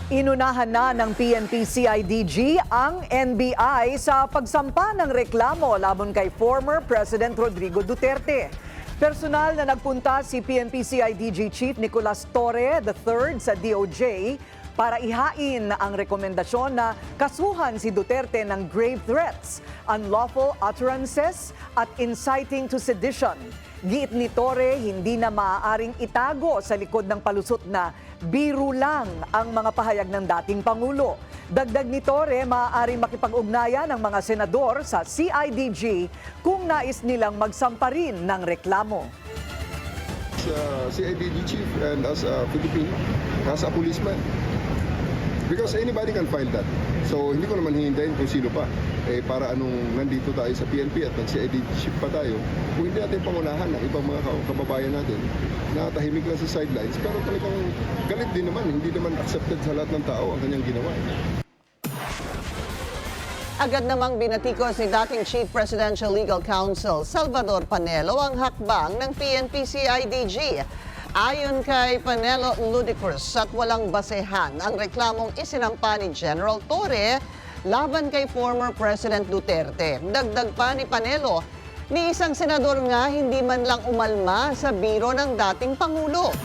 Inunahan na ng PNP-CIDG ang NBI sa pagsampa ng reklamo laban kay former President Rodrigo Duterte. Personal na nagpunta si PNP-CIDG Chief Nicolas Torre III sa DOJ para ihain ang rekomendasyon na kasuhan si Duterte ng grave threats, unlawful utterances at inciting to sedition. Giit ni Torre, hindi na maaaring itago sa likod ng palusot na biro lang ang mga pahayag ng dating Pangulo. Dagdag ni Torre, maaaring makipag-ugnayan ng mga senador sa CIDG kung nais nilang magsampa rin ng reklamo. CIDG chief and as a Filipino, as a policeman. Because anybody can file that. So hindi ko naman hihintayin kung sino pa. Para anong nandito tayo sa PNP at nag-CIDG chief pa tayo, kung hindi natin pangunahan ng ibang mga kababayan natin na tahimik lang sa sidelines, pero talagang galit din naman, hindi naman accepted sa lahat ng tao ang kanyang ginawa. Agad namang binatikos ni dating Chief Presidential Legal Counsel Salvador Panelo ang hakbang ng PNP-CIDG. Ayon kay Panelo, ludicrous at walang basehan ang reklamong isinampa ni General Torre laban kay former President Duterte. Dagdag pa ni Panelo, ni isang senador nga hindi man lang umalma sa biro ng dating Pangulo.